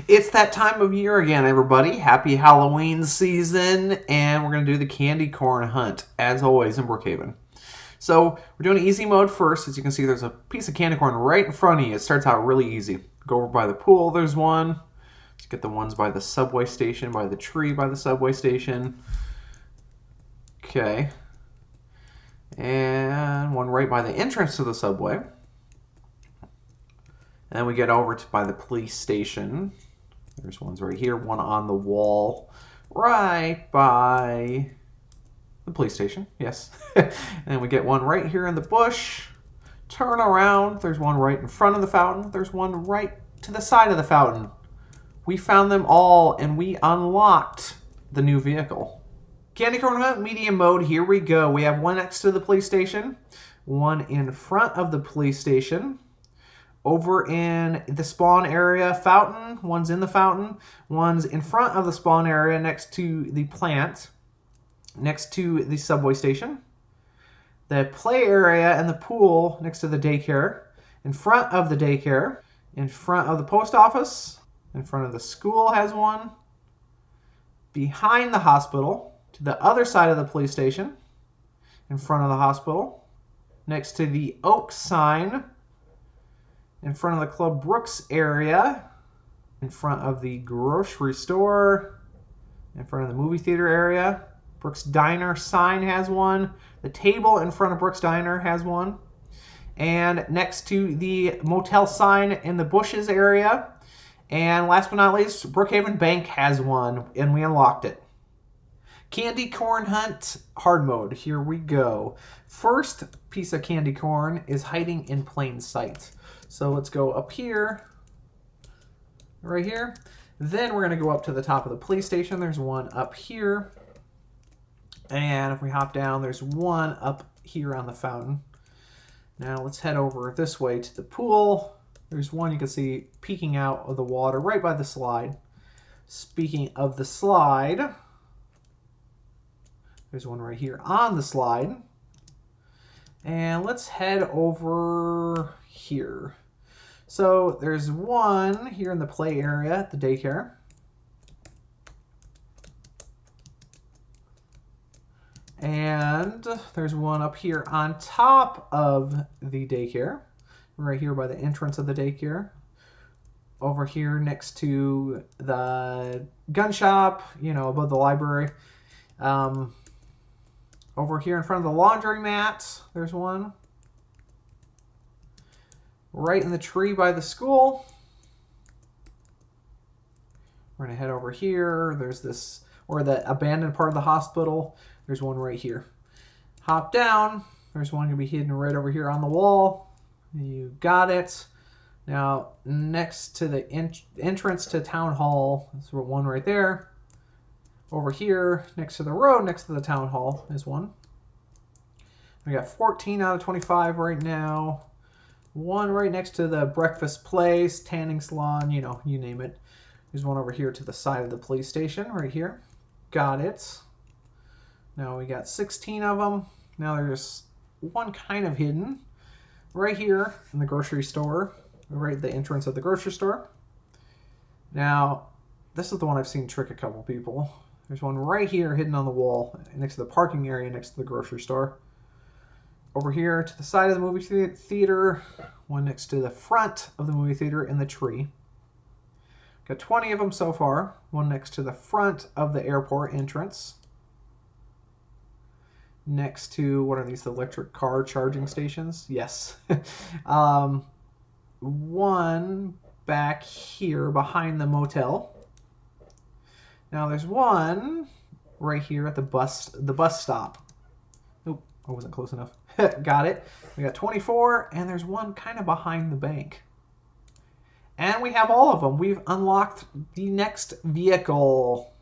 It's that time of year again, everybody. Happy Halloween season, and we're going to do the candy corn hunt, as always, in Brookhaven. So, we're doing easy mode first. As you can see, there's a piece of candy corn right in front of you. It starts out really easy. Go over by the pool, there's one. Let's get the ones by the subway station, by the tree by the subway station. Okay. And one right by the entrance to the subway. And then we get over to by the police station. There's ones right here, one on the wall right by the police station. Yes. And we get one right here in the bush. Turn around. There's one right in front of the fountain. There's one right to the side of the fountain. We found them all, and we unlocked the new vehicle. Candy Corn Hunt medium mode. Here we go. We have one next to the police station, one in front of the police station. Over in the spawn area fountain, one's in the fountain, one's in front of the spawn area next to the plant, next to the subway station, the play area and the pool next to the daycare, in front of the daycare, in front of the post office, in front of the school has one, behind the hospital, to the other side of the police station, in front of the hospital, next to the Oak sign, in front of the Club Brooks area, in front of the grocery store, in front of the movie theater area. Brooks Diner sign has one. The table in front of Brooks Diner has one. And next to the motel sign in the bushes area. And last but not least, Brookhaven Bank has one, and we unlocked it. Candy Corn Hunt hard mode. Here we go. First piece of candy corn is hiding in plain sight. So let's go up here, right here. Then we're going to go up to the top of the police station. There's one up here. And if we hop down, there's one up here on the fountain. Now let's head over this way to the pool. There's one you can see peeking out of the water right by the slide. Speaking of the slide, there's one right here on the slide. And let's head over here. So there's one here in the play area at the daycare. And there's one up here on top of the daycare, right here by the entrance of the daycare. Over here next to the gun shop, above the library. Over here in front of the laundromat, there's one. Right in the tree by the school. We're going to head over here. There's this, or the abandoned part of the hospital. There's one right here. Hop down. There's one going to be hidden right over here on the wall. You got it. Now, next to the entrance to Town Hall, there's one right there. Over here, next to the road, next to the Town Hall, is one. We got 14 out of 25 right now. One right next to the breakfast place, tanning salon, you name it. There's one over here to the side of the police station, right here. Got it. Now we got 16 of them. Now there's one kind of hidden right here in the grocery store, right at the entrance of the grocery store. Now, this is the one I've seen trick a couple people. There's one right here hidden on the wall next to the parking area next to the grocery store. Over here to the side of the movie theater, one next to the front of the movie theater in the tree. Got 20 of them so far. One next to the front of the airport entrance. Next to, what are these, electric car charging stations? Yes. One back here behind the motel. Now there's one right here at the bus stop. Nope, I wasn't close enough. Got it. We got 24, and there's one kind of behind the bank. And we have all of them. We've unlocked the next vehicle.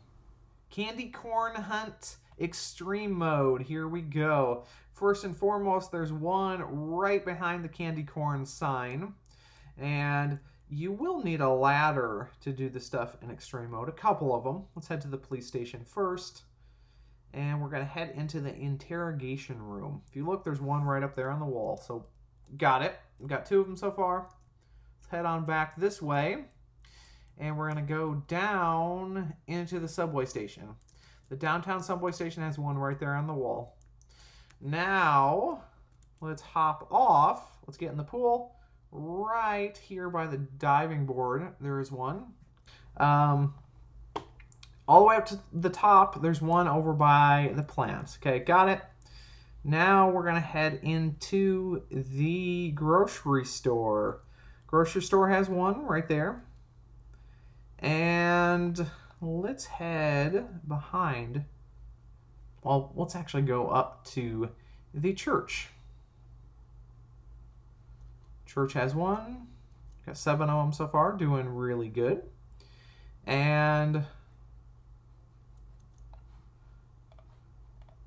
Candy Corn Hunt Extreme Mode. Here we go. First and foremost, there's one right behind the candy corn sign. And you will need a ladder to do the stuff in Extreme Mode. A couple of them. Let's head to the police station first. And we're going to head into the interrogation room. If you look, there's one right up there on the wall. So, got it. We've got two of them so far. Let's head on back this way. And we're going to go down into the subway station. The downtown subway station has one right there on the wall. Now, let's hop off. Let's get in the pool. Right here by the diving board, there is one. All the way up to the top, there's one over by the plants. Okay, got it. Now we're going to head into the grocery store. Grocery store has one right there. And let's head behind. Well, let's actually go up to the church. Church has one. Got 7 of them so far, doing really good. And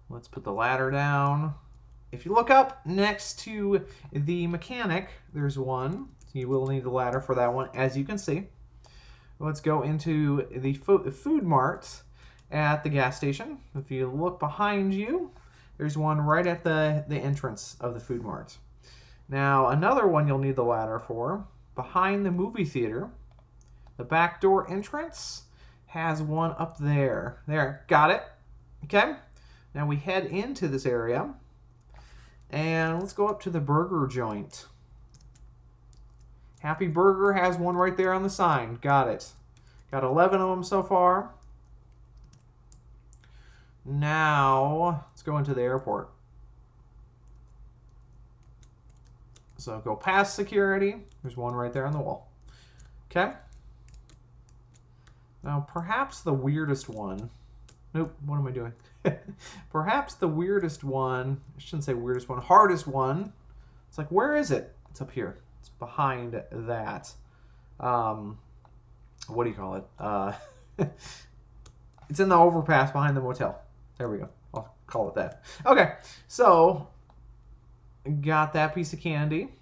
let's put the ladder down. If you look up next to the mechanic, there's one. So you will need the ladder for that one, as you can see. Let's go into the food mart at the gas station. If you look behind you, there's one right at the entrance of the food mart. Now, another one you'll need the ladder for, behind the movie theater, the back door entrance has one up there. There, got it. Okay. Now we head into this area, and let's go up to the burger joint. Happy Burger has one right there on the sign. Got it. Got 11 of them so far. Now, let's go into the airport. So go past security. There's one right there on the wall. Okay. Now, perhaps the weirdest one. Nope, what am I doing? Perhaps the weirdest one, I shouldn't say weirdest one, hardest one. It's like, where is it? It's up here. It's behind that. What do you call it? It's in the overpass behind the motel. There we go. I'll call it that. Okay, so got that piece of candy.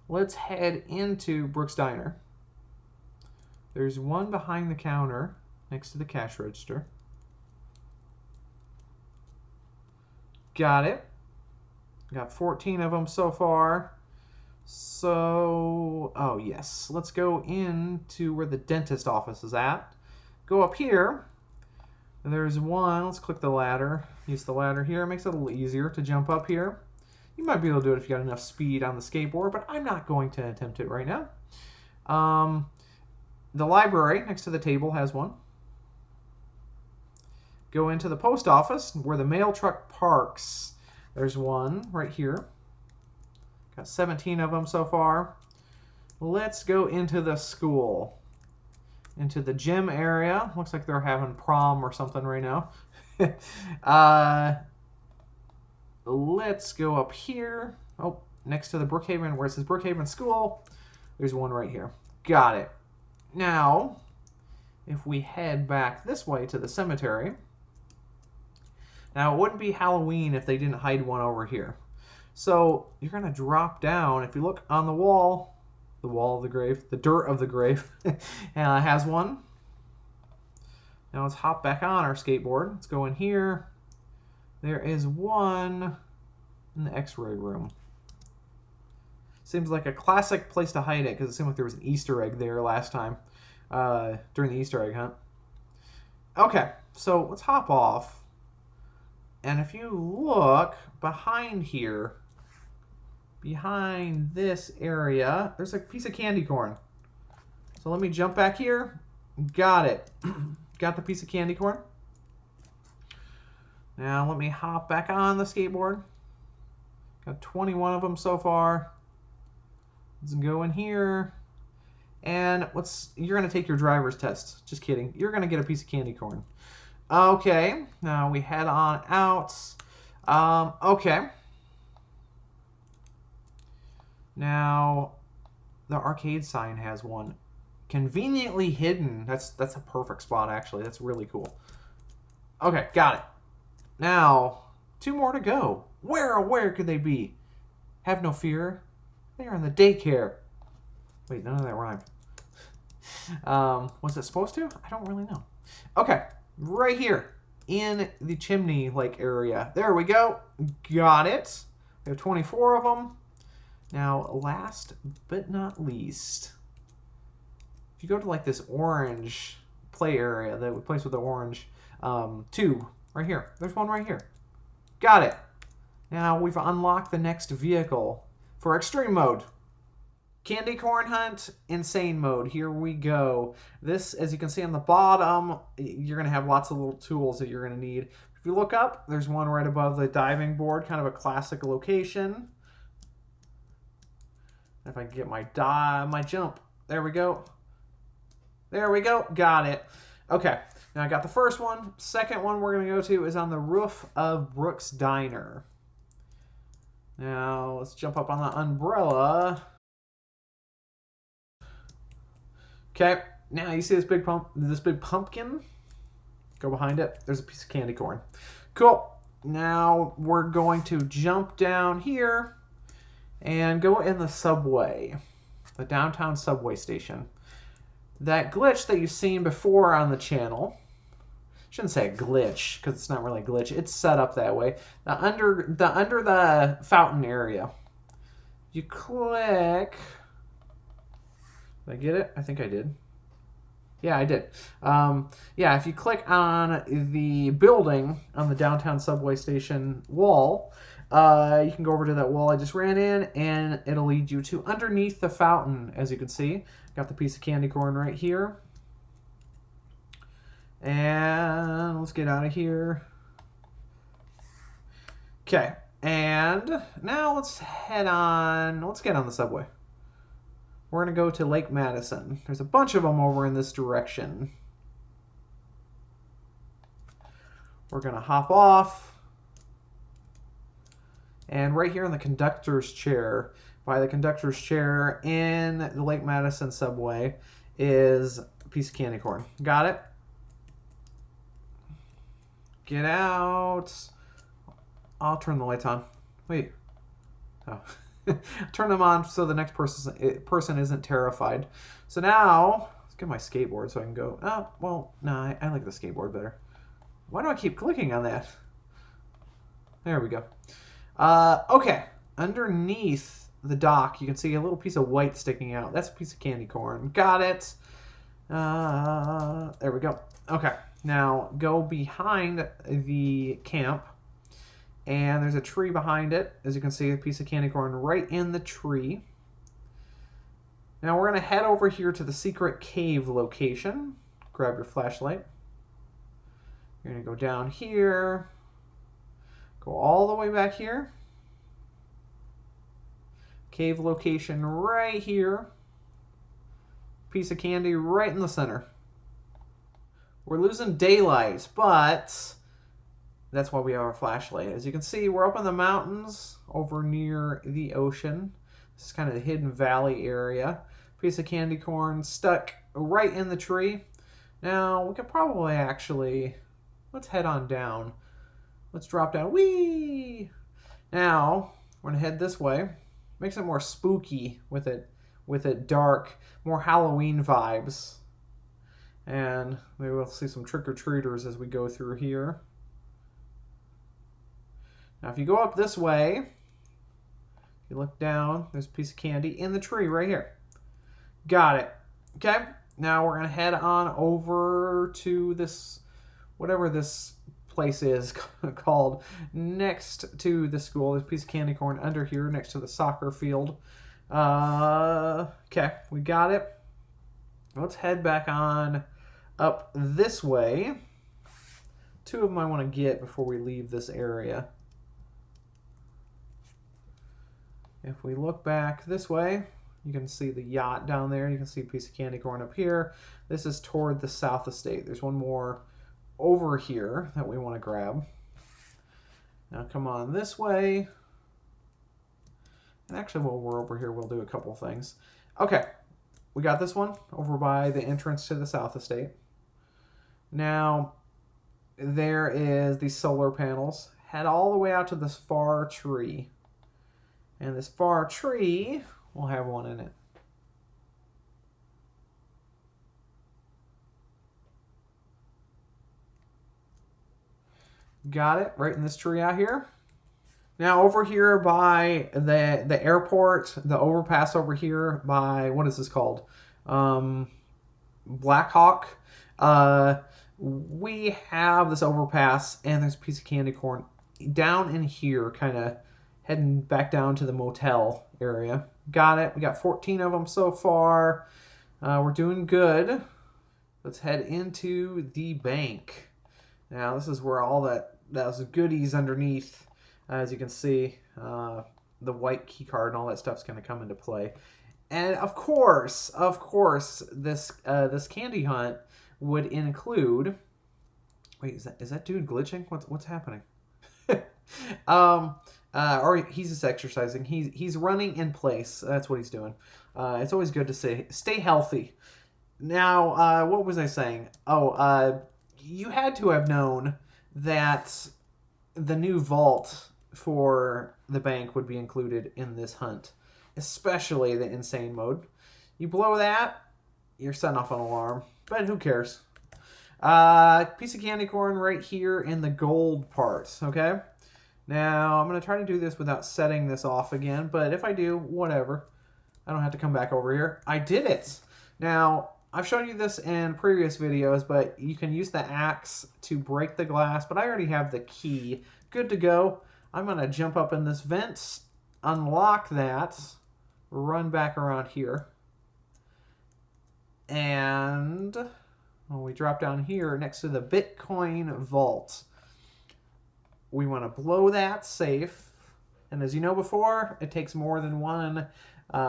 Let's head into Brooks Diner. There's one behind the counter next to the cash register. Got it. Got 14 of them so far. So, oh yes, let's go into where the dentist office is at. Go up here. There's one. Let's click the ladder. Use the ladder here. It makes it a little easier to jump up here. You might be able to do it if you got enough speed on the skateboard, but I'm not going to attempt it right now. The library next to the table has one. Go into the post office where the mail truck parks. There's one right here. Got 17 of them so far. Let's go into the school. Into the gym area. Looks like they're having prom or something right now. Let's go up here. Oh, next to the Brookhaven, where it says Brookhaven School, there's one right here. Got it. Now, if we head back this way to the cemetery. Now, it wouldn't be Halloween if they didn't hide one over here. So, you're going to drop down. If you look on the wall of the grave, the dirt of the grave, has one. Now, let's hop back on our skateboard. Let's go in here. There is one in the x-ray room. Seems like a classic place to hide it because it seemed like there was an Easter egg there last time during the Easter egg hunt. Okay, so let's hop off. And if you look behind here, behind this area, there's a piece of candy corn. So let me jump back here. Got it. Got the piece of candy corn. Now let me hop back on the skateboard. Got 21 of them so far. Let's go in here. And you're going to take your driver's test. Just kidding. You're going to get a piece of candy corn. Okay, now we head on out. Okay. Now, the arcade sign has one. Conveniently hidden. That's a perfect spot, actually. That's really cool. Okay, got it. Now, 2 more to go. Where could they be? Have no fear. They are in the daycare. Wait, none of that rhymed. Was it supposed to? I don't really know. Okay. Right here in the chimney like area. There we go. Got it. We have 24 of them. Now, last but not least, you go to like this orange play area, the place with the orange tube right here. There's one right here. Got it. Now we've unlocked the next vehicle for extreme mode. Candy Corn Hunt, insane mode. Here we go. This, as you can see on the bottom, you're going to have lots of little tools that you're going to need. If you look up, there's one right above the diving board, kind of a classic location. If I can get my jump. There we go. There we go. Got it. Okay. Now I got the first one. Second one we're going to go to is on the roof of Brooks Diner. Now let's jump up on the umbrella. Okay, now you see this big pumpkin? Go behind it. There's a piece of candy corn. Cool. Now we're going to jump down here and go in the subway, the downtown subway station. That glitch that you've seen before on the channel, shouldn't say a glitch because it's not really a glitch. It's set up that way. Under the fountain area, you click. Did I get it? I think I did. Yeah, I did. Yeah, if you click on the building on the downtown subway station wall, you can go over to that wall I just ran in, and it'll lead you to underneath the fountain, as you can see. Got the piece of candy corn right here. And let's get out of here. Okay, and now let's get on the subway. We're going to go to Lake Madison. There's a bunch of them over in this direction. We're going to hop off. And right here in the conductor's chair, by the conductor's chair in the Lake Madison subway, is a piece of candy corn. Got it? Get out. I'll turn the lights on. Wait. Oh. Turn them on so the next person isn't terrified. So now, let's get my skateboard so I can go. Oh, well, no, I like the skateboard better. Why do I keep clicking on that? There we go. Okay, underneath the dock, you can see a little piece of white sticking out. That's a piece of candy corn. Got it. There we go. Okay, now go behind the camp. And there's a tree behind it. As you can see, a piece of candy corn right in the tree. Now we're going to head over here to the secret cave location. Grab your flashlight. You're going to go down here. Go all the way back here. Cave location right here. Piece of candy right in the center. We're losing daylight, but that's why we have our flashlight. As you can see, we're up in the mountains over near the ocean. This is kind of the hidden valley area. Piece of candy corn stuck right in the tree. Now, we could probably actually, let's head on down. Let's drop down. Whee! Now, we're going to head this way. Makes it more spooky with it dark, more Halloween vibes. And maybe we'll see some trick-or-treaters as we go through here. Now, if you go up this way, if you look down, there's a piece of candy in the tree right here. Got it. Okay, now we're going to head on over to this, whatever this place is called, next to the school. There's a piece of candy corn under here next to the soccer field. Okay, we got it. Let's head back on up this way. Two of them I want to get before we leave this area. If we look back this way, you can see the yacht down there. You can see a piece of candy corn up here. This is toward the South Estate. There's one more over here that we want to grab. Now come on this way. And actually, while we're over here, we'll do a couple things. Okay, we got this one over by the entrance to the South Estate. Now, there is these solar panels. Head all the way out to this far tree. And this far tree will have one in it. Got it, right in this tree out here. Now over here by the airport, the overpass over here by, what is this called? Blackhawk. We have this overpass, and there's a piece of candy corn down in here, kind of heading back down to the motel area. Got it. We got 14 of them so far. We're doing good. Let's head into the bank. Now, this is where all those goodies underneath, as you can see, the white key card and all that stuff's going to come into play. And of course, this candy hunt would include. Wait, is that dude glitching? What's happening? Or he's just exercising. He's running in place. That's what he's doing. It's always good to stay healthy. Now, what was I saying? Oh, you had to have known that the new vault for the bank would be included in this hunt, especially the insane mode. You blow that, you're setting off an alarm, but who cares? Piece of candy corn right here in the gold parts, okay? Now, I'm going to try to do this without setting this off again, but if I do, whatever. I don't have to come back over here. I did it! Now, I've shown you this in previous videos, but you can use the axe to break the glass, but I already have the key. Good to go. I'm going to jump up in this vent, unlock that, run back around here, and we drop down here next to the Bitcoin vault. We want to blow that safe, and as you know before, it takes more than one thing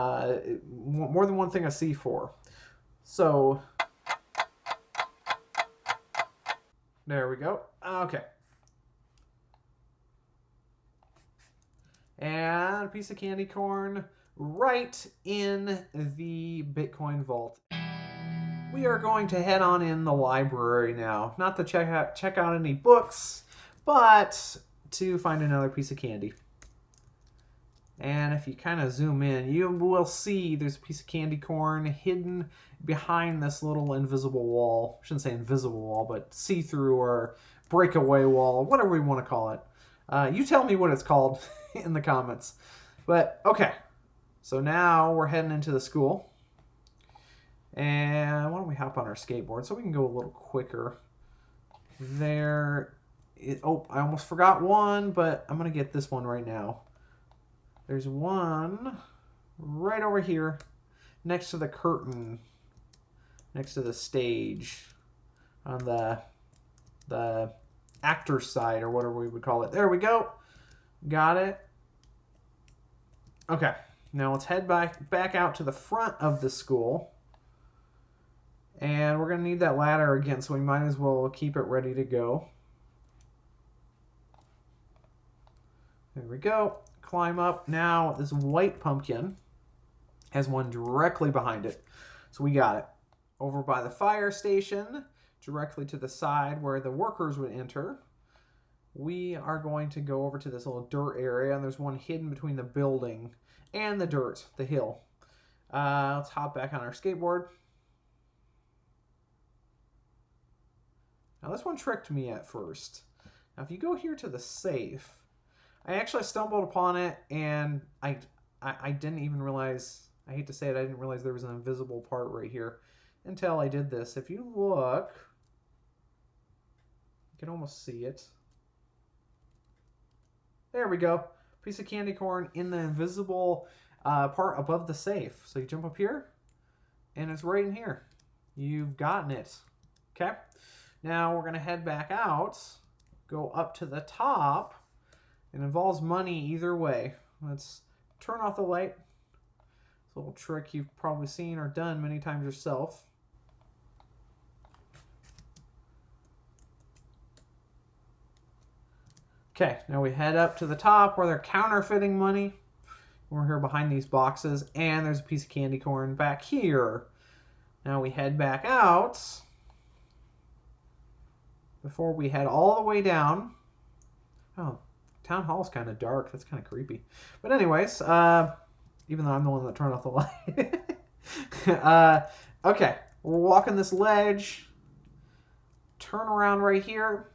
of C4. So there we go. Okay. And a piece of candy corn right in the Bitcoin vault. We are going to head on in the library now. Not to check out any books, but to find another piece of candy. And if you kind of zoom in, you will see there's a piece of candy corn hidden behind this little invisible wall. I shouldn't say invisible wall, but see-through or breakaway wall, whatever we want to call it. You tell me what it's called in the comments. But, okay. So now we're heading into the school. And why don't we hop on our skateboard so we can go a little quicker. There. Oh, I almost forgot one, but I'm going to get this one right now. There's one right over here next to the curtain, next to the stage on the actor's side or whatever we would call it. There we go. Got it. Okay. Now let's head back out to the front of the school. And we're going to need that ladder again, so we might as well keep it ready to go. There we go. Climb up. Now this white pumpkin has one directly behind it. So we got it. Over by the fire station, directly to the side where the workers would enter. We are going to go over to this little dirt area, and there's one hidden between the building and the dirt, the hill. Let's hop back on our skateboard. Now this one tricked me at first. Now if you go here to the safe, I actually stumbled upon it, and I didn't even realize, I hate to say it, I didn't realize there was an invisible part right here until I did this. If you look, you can almost see it. There we go. Piece of candy corn in the invisible part above the safe. So you jump up here, and it's right in here. You've gotten it. Okay? Now we're going to head back out, go up to the top. It involves money either way. Let's turn off the light. It's a little trick you've probably seen or done many times yourself. Okay, now we head up to the top where they're counterfeiting money. We're here behind these boxes, and there's a piece of candy corn back here. Now we head back out before we head all the way down. Oh, Town Hall's kind of dark. That's kind of creepy. But anyways, even though I'm the one that turned off the light. Okay, we're walking this ledge. Turn around right here.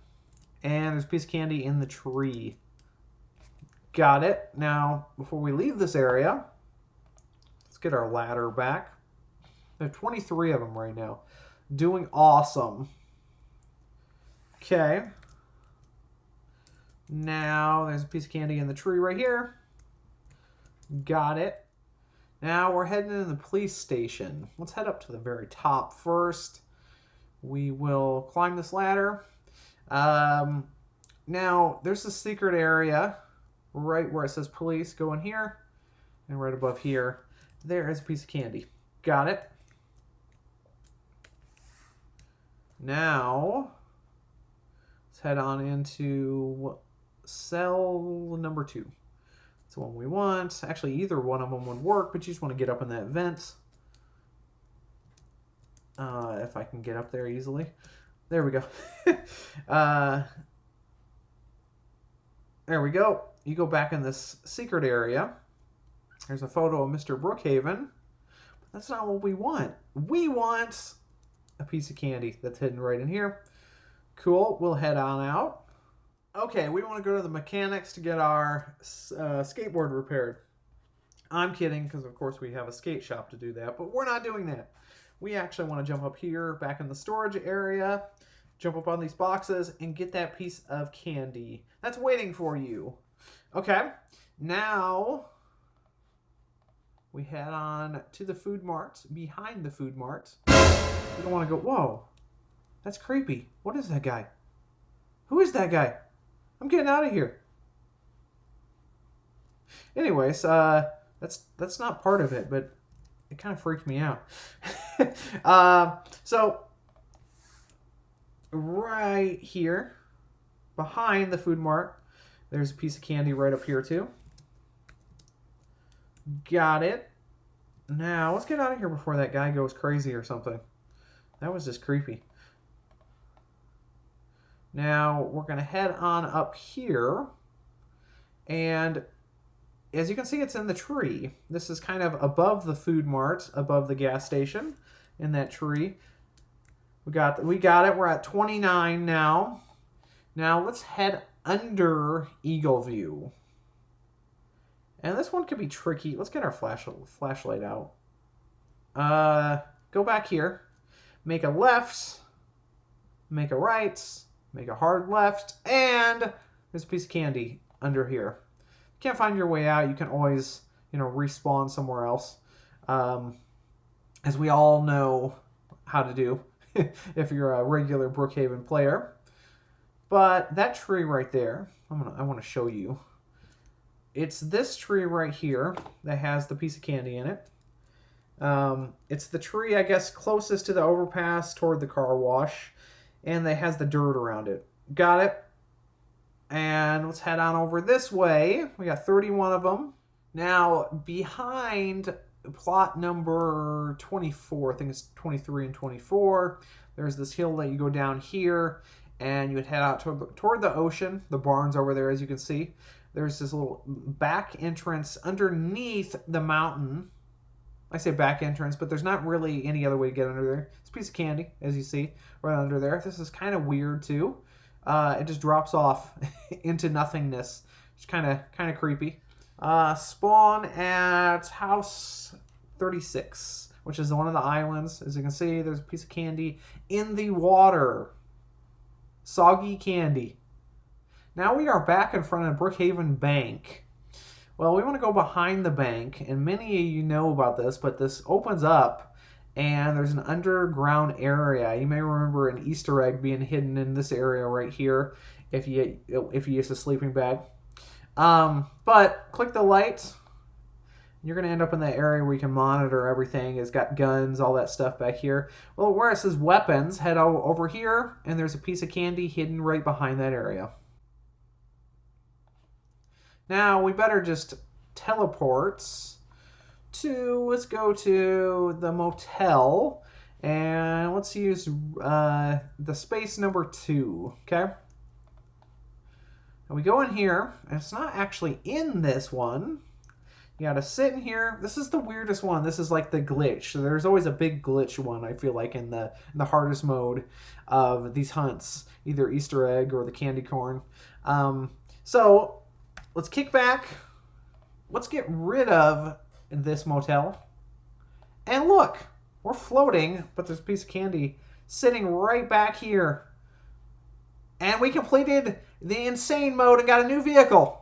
And there's a piece of candy in the tree. Got it. Now, before we leave this area, let's get our ladder back. There are 23 of them right now. Doing awesome. Okay. Now, there's a piece of candy in the tree right here. Got it. Now, we're heading into the police station. Let's head up to the very top first. We will climb this ladder. Now, there's a secret area right where it says police. Go in here. And right above here, there is a piece of candy. Got it. Now, let's head on into cell number 2. That's the one we want. Actually, either one of them would work, but you just want to get up in that vent. If I can get up there easily. There we go. There we go. You go back in this secret area. There's a photo of Mr. Brookhaven. But that's not what we want. We want a piece of candy that's hidden right in here. Cool. We'll head on out. Okay, we want to go to the mechanics to get our skateboard repaired. I'm kidding, because of course we have a skate shop to do that, but we're not doing that. We actually want to jump up here, back in the storage area, jump up on these boxes, and get that piece of candy. That's waiting for you. Okay, now we head on to the food mart, behind the food mart. We don't want to go, whoa, that's creepy. What is that guy? Who is that guy? I'm getting out of here. Anyways, that's not part of it, but it kind of freaked me out. So right here, behind the food mart, there's a piece of candy right up here too. Got it. Now let's get out of here before that guy goes crazy or something. That was just creepy. Now we're going to head on up here, and as you can see, it's in the tree. This is kind of above the food mart, above the gas station, in that tree. We got it. We're at 29 now. Now let's head under Eagle View. And this one could be tricky. Let's get our flashlight out. Go back here. Make a left. Make a right. Make a hard left. And there's a piece of candy under here. Can't find your way out, you can always, respawn somewhere else. As we all know how to do if you're a regular Brookhaven player. But that tree right there, I want to show you. It's this tree right here that has the piece of candy in it. It's the tree, I guess, closest to the overpass toward the car wash. And that has the dirt around it. Got it? And let's head on over this way. We got 31 of them. Now, behind plot number 24, I think it's 23 and 24, there's this hill that you go down here, and you would head out toward the ocean. The barn's over there, as you can see. There's this little back entrance underneath the mountain. I say back entrance, but there's not really any other way to get under there. It's a piece of candy, as you see, right under there. This is kind of weird, too. It just drops off into nothingness. It's kind of creepy. Spawn at house 36, which is one of the islands. As you can see, there's a piece of candy in the water. Soggy candy. Now we are back in front of Brookhaven Bank. Well, we want to go behind the bank, and many of you know about this, but this opens up, and there's an underground area. You may remember an Easter egg being hidden in this area right here if you use a sleeping bag. But click the light. You're going to end up in that area where you can monitor everything. It's got guns, all that stuff back here. Well, where it says weapons, head over here, and there's a piece of candy hidden right behind that area. Now, we better just teleport let's go to the motel, and let's use the space number 2, okay? And we go in here, and it's not actually in this one. You gotta sit in here. This is the weirdest one. This is like the glitch. So there's always a big glitch one, I feel like, in the hardest mode of these hunts, either Easter egg or the candy corn. So let's kick back. Let's get rid of this motel. And look, we're floating, but there's a piece of candy sitting right back here. And we completed the insane mode and got a new vehicle.